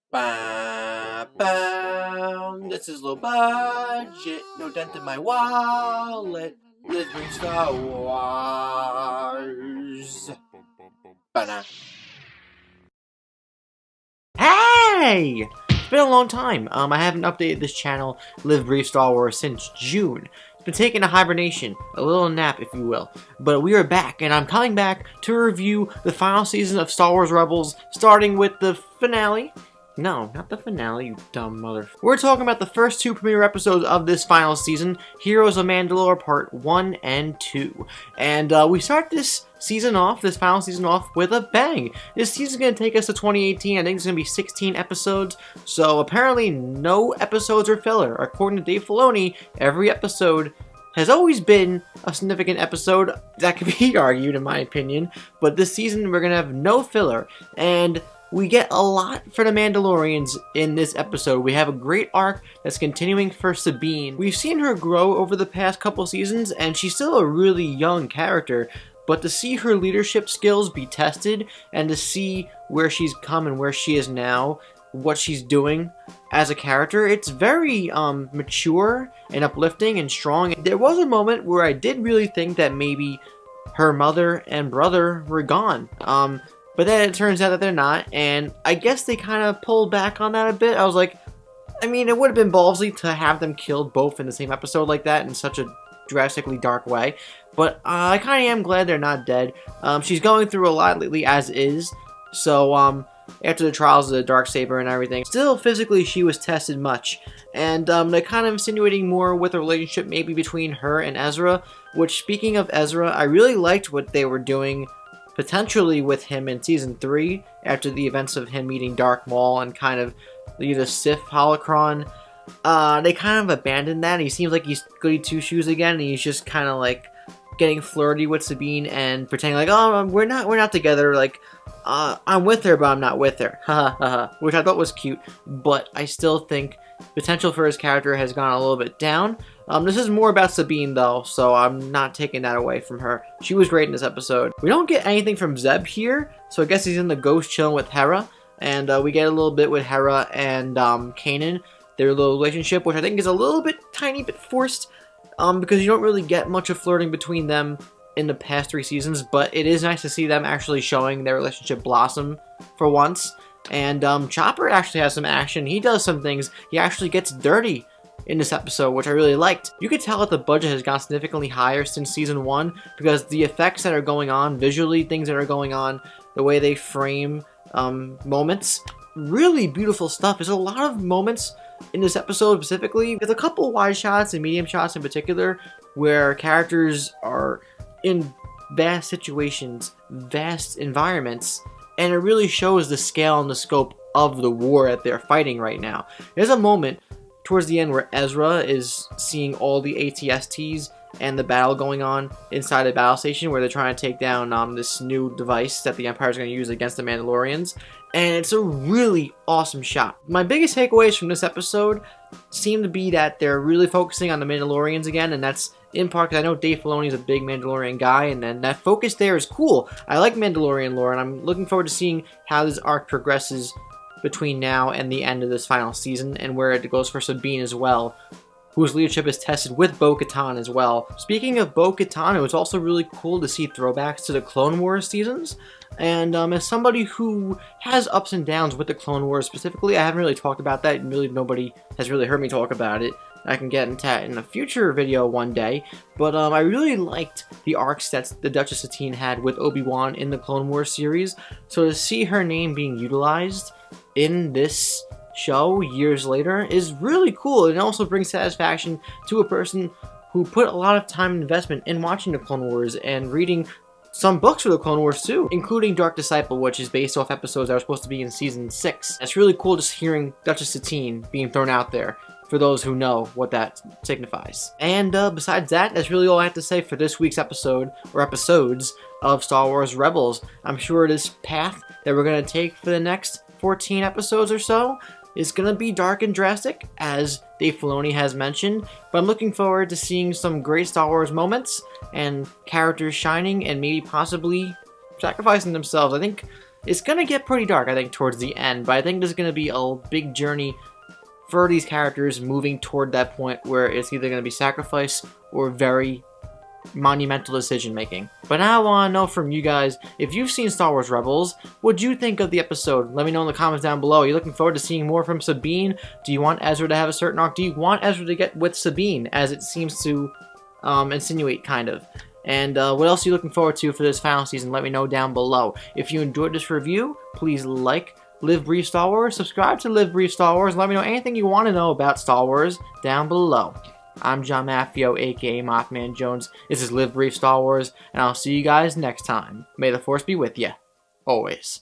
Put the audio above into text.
Ba, bam. This is low budget, no dent in my wallet. Let's bring Star Wars. Ba-na. Hey! It's been a long time. I haven't updated this channel, Live Brief Star Wars, since June. It's been taking a hibernation, a little nap, if you will. But we are back, and I'm coming back to review the final season of Star Wars Rebels, starting with the finale. No, not the finale, you dumb mother. We're talking about the first two premiere episodes of this final season, Heroes of Mandalore Part 1 and 2. And we start this season off, this final season off, with a bang. This season's going to take us to 2018. I think it's going to be 16 episodes, so apparently no episodes are filler. According to Dave Filoni, every episode has always been a significant episode. That could be argued, in my opinion, but this season we're going to have no filler, and we get a lot for the Mandalorians in this episode. We have a great arc that's continuing for Sabine. We've seen her grow over the past couple seasons, and she's still a really young character, but to see her leadership skills be tested, and to see where she's come and where she is now, what she's doing as a character, it's very mature and uplifting and strong. There was a moment where I did really think that maybe her mother and brother were gone. But then it turns out that they're not, and I guess they kind of pulled back on that a bit. I was like, I mean, it would have been ballsy to have them killed both in the same episode like that in such a drastically dark way, but I kind of am glad they're not dead. She's going through a lot lately as is, so after the trials of the Darksaber and everything, still physically she was tested much, and they're kind of insinuating more with a relationship maybe between her and Ezra, which, speaking of Ezra, I really liked what they were doing potentially with him in Season 3, after the events of him meeting Darth Maul and kind of the Sith holocron. They kind of abandoned that, and he seems like he's goody two-shoes again, and he's just kind of like getting flirty with Sabine and pretending like, oh, we're not together, like, I'm with her, but I'm not with her, which I thought was cute, but I still think potential for his character has gone a little bit down. This is more about Sabine, though, so I'm not taking that away from her. She was great in this episode. We don't get anything from Zeb here, so I guess he's in the Ghost chilling with Hera, and we get a little bit with Hera and Kanan, their little relationship, which I think is a little bit, tiny bit forced, because you don't really get much of flirting between them in the past 3 seasons, but it is nice to see them actually showing their relationship blossom for once. And Chopper actually has some action. He does some things. He actually gets dirty in this episode, which I really liked. You could tell that the budget has gone significantly higher since Season 1, because the effects that are going on, visually, things that are going on, the way they frame moments, really beautiful stuff. There's a lot of moments in this episode specifically. There's a couple wide shots and medium shots in particular where characters are in vast situations, vast environments, and it really shows the scale and the scope of the war that they're fighting right now. There's a moment towards the end where Ezra is seeing all the ATSTs and the battle going on inside the battle station where they're trying to take down this new device that the Empire is going to use against the Mandalorians, and it's a really awesome shot. My biggest takeaways from this episode seem to be that they're really focusing on the Mandalorians again, and that's in part because I know Dave Filoni is a big Mandalorian guy, and then that focus there is cool. I like Mandalorian lore, and I'm looking forward to seeing how this arc progresses between now and the end of this final season, and where it goes for Sabine as well, whose leadership is tested with Bo-Katan as well. Speaking of Bo-Katan, it was also really cool to see throwbacks to the Clone Wars seasons, and as somebody who has ups and downs with the Clone Wars specifically, I haven't really talked about that, and really nobody has really heard me talk about it. I can get into that in a future video one day, but I really liked the arcs that the Duchess Satine had with Obi-Wan in the Clone Wars series, so to see her name being utilized in this show years later is really cool. It also brings satisfaction to a person who put a lot of time and investment in watching the Clone Wars and reading some books for the Clone Wars too, including Dark Disciple, which is based off episodes that were supposed to be in Season 6. It's really cool just hearing Duchess Satine being thrown out there, for those who know what that signifies. And besides that, that's really all I have to say for this week's episode, or episodes, of Star Wars Rebels. I'm sure this path that we're going to take for the next 14 episodes or so is going to be dark and drastic, as Dave Filoni has mentioned, but I'm looking forward to seeing some great Star Wars moments, and characters shining, and maybe possibly sacrificing themselves. I think It's gonna get pretty dark, I think, towards the end, but I think there's gonna be a big journey for these characters moving toward that point where it's either gonna be sacrifice or very monumental decision making. But now I want to know from you guys, if you've seen Star Wars Rebels, what'd you think of the episode? Let me know in the comments down below. Are you looking forward to seeing more from Sabine? Do you want Ezra to have a certain arc? Do you want Ezra to get with Sabine, as it seems to insinuate, kind of? And what else are you looking forward to for this final season? Let me know down below. If you enjoyed this review, please like Live Brief Star Wars, subscribe to Live Brief Star Wars, and let me know anything you want to know about Star Wars down below. I'm John Maffio, aka Mothman Jones. This is Live Brief Star Wars, and I'll see you guys next time. May the Force be with you. Always.